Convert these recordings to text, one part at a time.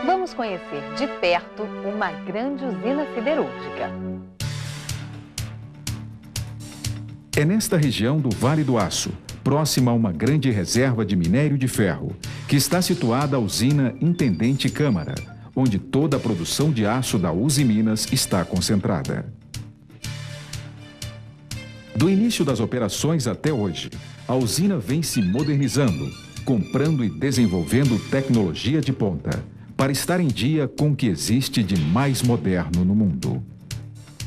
Vamos conhecer de perto uma grande usina siderúrgica. É nesta região do Vale do Aço, próxima a uma grande reserva de minério de ferro, que está situada a usina Intendente Câmara, onde toda a produção de aço da Usiminas está concentrada. Do início das operações até hoje, a usina vem se modernizando, comprando e desenvolvendo tecnologia de ponta, para estar em dia com o que existe de mais moderno no mundo.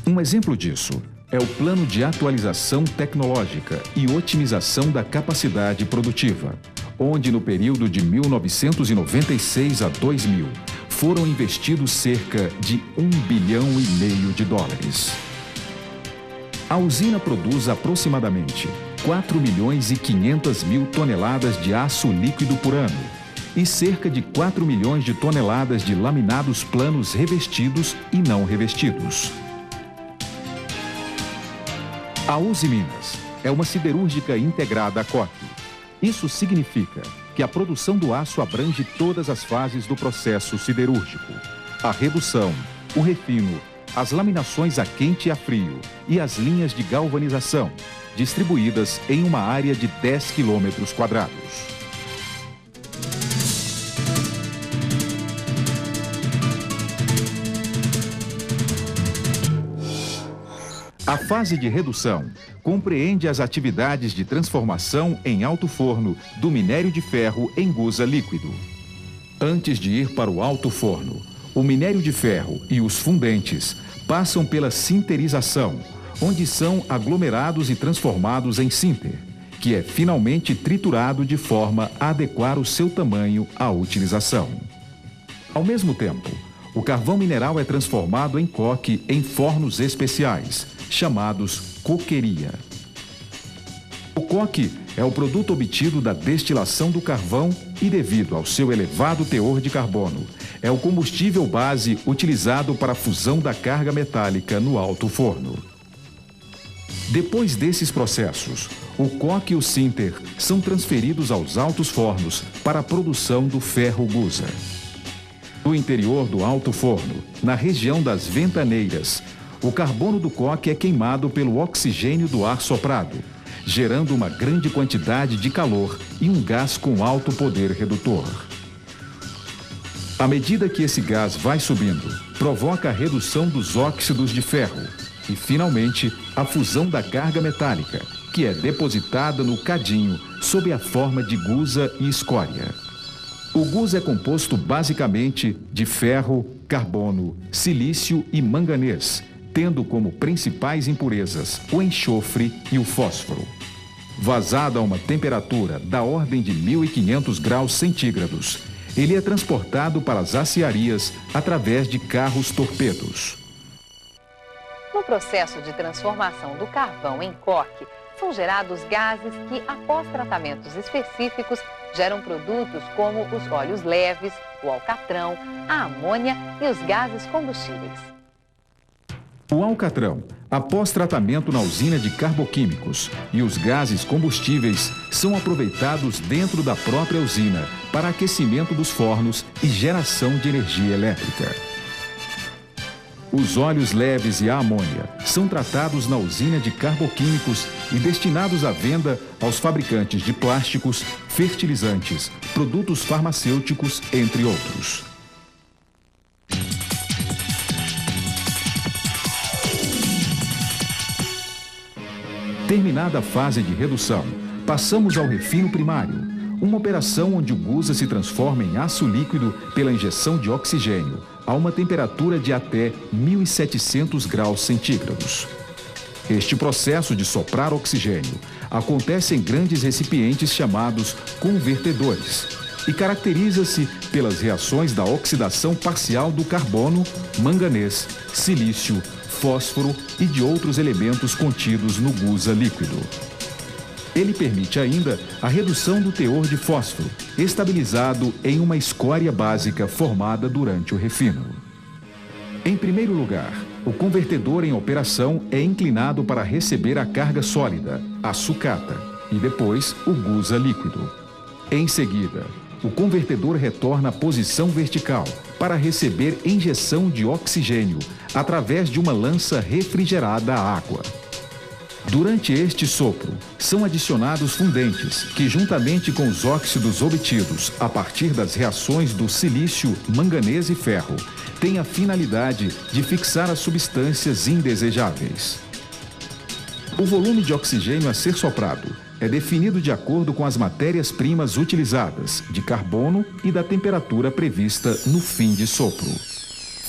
Um exemplo disso é o plano de atualização tecnológica e otimização da capacidade produtiva, onde no período de 1996 a 2000 foram investidos cerca de US$ 1,5 bilhão. A usina produz aproximadamente 4.500.000 toneladas de aço líquido por ano e cerca de 4 milhões de toneladas de laminados planos revestidos e não revestidos. A Usiminas é uma siderúrgica integrada à Koch. Isso significa que a produção do aço abrange todas as fases do processo siderúrgico: a redução, o refino, as laminações a quente e a frio e as linhas de galvanização, distribuídas em uma área de 10 quilômetros quadrados. A fase de redução compreende as atividades de transformação em alto forno do minério de ferro em gusa líquido. Antes de ir para o alto forno, o minério de ferro e os fundentes passam pela sinterização, onde são aglomerados e transformados em sinter, que é finalmente triturado de forma a adequar o seu tamanho à utilização. Ao mesmo tempo, o carvão mineral é transformado em coque em fornos especiais, chamados coqueria. O coque é o produto obtido da destilação do carvão e, devido ao seu elevado teor de carbono, é o combustível base utilizado para a fusão da carga metálica no alto forno. Depois desses processos, o coque e o sinter são transferidos aos altos fornos para a produção do ferro gusa. No interior do alto forno, na região das ventaneiras, o carbono do coque é queimado pelo oxigênio do ar soprado, gerando uma grande quantidade de calor e um gás com alto poder redutor. À medida que esse gás vai subindo, provoca a redução dos óxidos de ferro e, finalmente, a fusão da carga metálica, que é depositada no cadinho sob a forma de gusa e escória. O gusa é composto basicamente de ferro, carbono, silício e manganês, tendo como principais impurezas o enxofre e o fósforo. Vazado a uma temperatura da ordem de 1.500 graus centígrados, ele é transportado para as aciarias através de carros torpedos. No processo de transformação do carvão em coque, são gerados gases que, após tratamentos específicos, geram produtos como os óleos leves, o alcatrão, a amônia e os gases combustíveis. O alcatrão, após tratamento na usina de carboquímicos, e os gases combustíveis são aproveitados dentro da própria usina para aquecimento dos fornos e geração de energia elétrica. Os óleos leves e a amônia são tratados na usina de carboquímicos e destinados à venda aos fabricantes de plásticos, fertilizantes, produtos farmacêuticos, entre outros. Terminada a fase de redução, passamos ao refino primário, uma operação onde o gusa se transforma em aço líquido pela injeção de oxigênio a uma temperatura de até 1.700 graus centígrados. Este processo de soprar oxigênio acontece em grandes recipientes chamados convertedores e caracteriza-se pelas reações da oxidação parcial do carbono, manganês, silício, fósforo e de outros elementos contidos no gusa líquido. Ele permite ainda a redução do teor de fósforo, estabilizado em uma escória básica formada durante o refino. Em primeiro lugar, o convertedor em operação é inclinado para receber a carga sólida, a sucata, e depois o gusa líquido. Em seguida, o convertedor retorna à posição vertical, para receber injeção de oxigênio através de uma lança refrigerada à água. Durante este sopro, são adicionados fundentes que, juntamente com os óxidos obtidos a partir das reações do silício, manganês e ferro, têm a finalidade de fixar as substâncias indesejáveis. O volume de oxigênio a ser soprado é definido de acordo com as matérias-primas utilizadas, de carbono e da temperatura prevista no fim de sopro.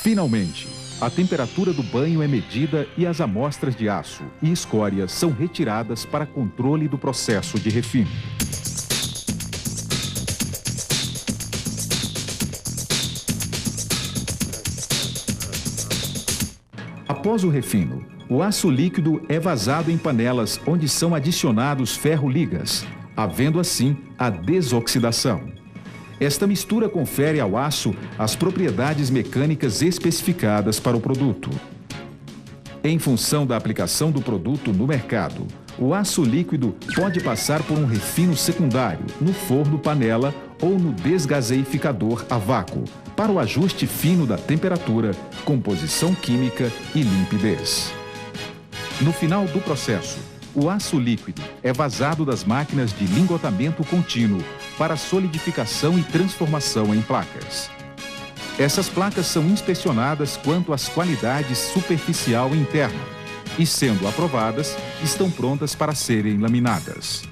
Finalmente, a temperatura do banho é medida e as amostras de aço e escória são retiradas para controle do processo de refino. Após o refino, o aço líquido é vazado em panelas onde são adicionados ferro-ligas, havendo assim a desoxidação. Esta mistura confere ao aço as propriedades mecânicas especificadas para o produto. Em função da aplicação do produto no mercado, o aço líquido pode passar por um refino secundário no forno-panela ou no desgaseificador a vácuo, para o ajuste fino da temperatura, composição química e limpidez. No final do processo, o aço líquido é vazado das máquinas de lingotamento contínuo para solidificação e transformação em placas. Essas placas são inspecionadas quanto às qualidades superficial e interna e, sendo aprovadas, estão prontas para serem laminadas.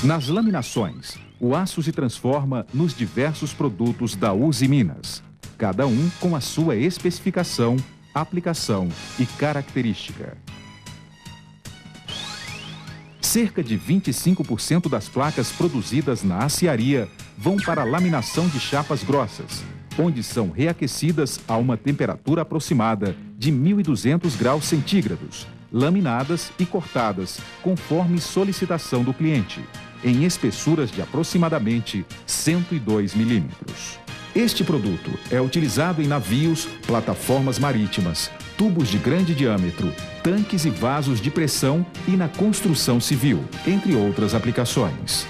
Nas laminações, o aço se transforma nos diversos produtos da Usiminas, cada um com a sua especificação, aplicação e característica. Cerca de 25% das placas produzidas na aciaria vão para a laminação de chapas grossas, onde são reaquecidas a uma temperatura aproximada de 1.200 graus centígrados, laminadas e cortadas conforme solicitação do cliente, em espessuras de aproximadamente 102 milímetros. Este produto é utilizado em navios, plataformas marítimas, tubos de grande diâmetro, tanques e vasos de pressão e na construção civil, entre outras aplicações.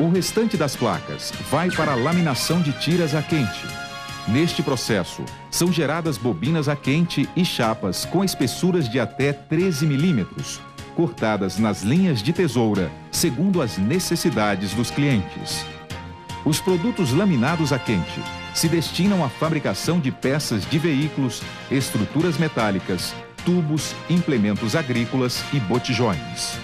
O restante das placas vai para a laminação de tiras a quente. Neste processo, são geradas bobinas a quente e chapas com espessuras de até 13 milímetros, cortadas nas linhas de tesoura, segundo as necessidades dos clientes. Os produtos laminados a quente se destinam à fabricação de peças de veículos, estruturas metálicas, tubos, implementos agrícolas e botijões.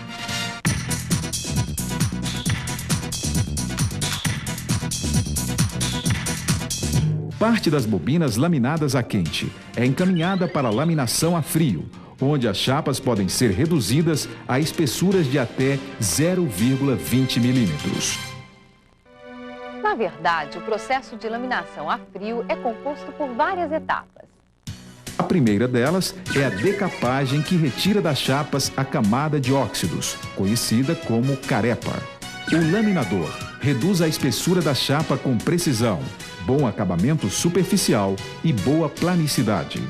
Parte das bobinas laminadas a quente é encaminhada para a laminação a frio, onde as chapas podem ser reduzidas a espessuras de até 0,20 milímetros. Na verdade, o processo de laminação a frio é composto por várias etapas. A primeira delas é a decapagem, que retira das chapas a camada de óxidos, conhecida como carepa. O laminador reduz a espessura da chapa com precisão, bom acabamento superficial e boa planicidade.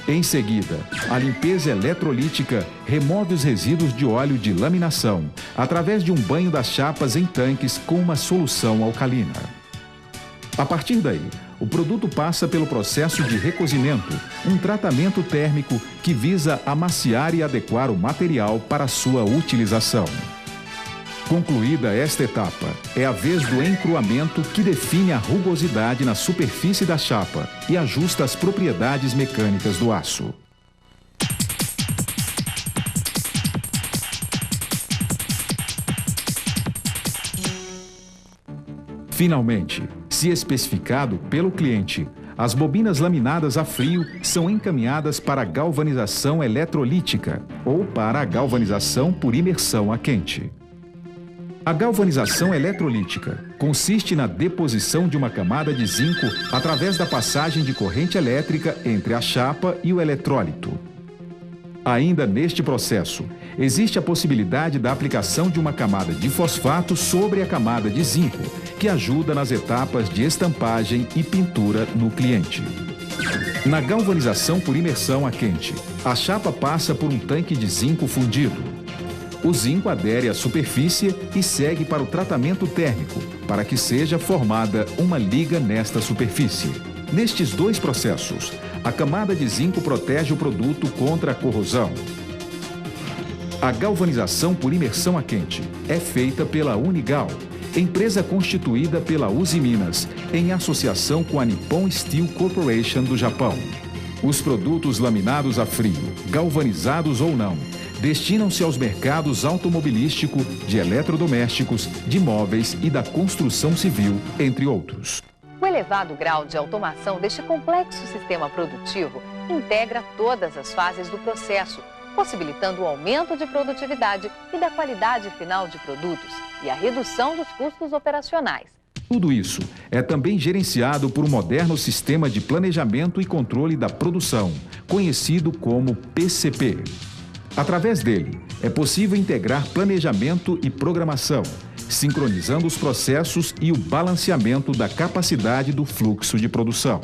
Em seguida, a limpeza eletrolítica remove os resíduos de óleo de laminação através de um banho das chapas em tanques com uma solução alcalina. A partir daí, o produto passa pelo processo de recozimento, um tratamento térmico que visa amaciar e adequar o material para a sua utilização. Concluída esta etapa, é a vez do encruamento, que define a rugosidade na superfície da chapa e ajusta as propriedades mecânicas do aço. Finalmente, se especificado pelo cliente, as bobinas laminadas a frio são encaminhadas para a galvanização eletrolítica ou para a galvanização por imersão a quente. A galvanização eletrolítica consiste na deposição de uma camada de zinco através da passagem de corrente elétrica entre a chapa e o eletrólito. Ainda neste processo, existe a possibilidade da aplicação de uma camada de fosfato sobre a camada de zinco, que ajuda nas etapas de estampagem e pintura no cliente. Na galvanização por imersão a quente, a chapa passa por um tanque de zinco fundido. O zinco adere à superfície e segue para o tratamento térmico, para que seja formada uma liga nesta superfície. Nestes dois processos, a camada de zinco protege o produto contra a corrosão. A galvanização por imersão a quente é feita pela Unigal, empresa constituída pela Usiminas, em associação com a Nippon Steel Corporation do Japão. Os produtos laminados a frio, galvanizados ou não, destinam-se aos mercados automobilístico, de eletrodomésticos, de móveis e da construção civil, entre outros. O elevado grau de automação deste complexo sistema produtivo integra todas as fases do processo, possibilitando o aumento de produtividade e da qualidade final de produtos e a redução dos custos operacionais. Tudo isso é também gerenciado por um moderno sistema de planejamento e controle da produção, conhecido como PCP. Através dele, é possível integrar planejamento e programação, sincronizando os processos e o balanceamento da capacidade do fluxo de produção.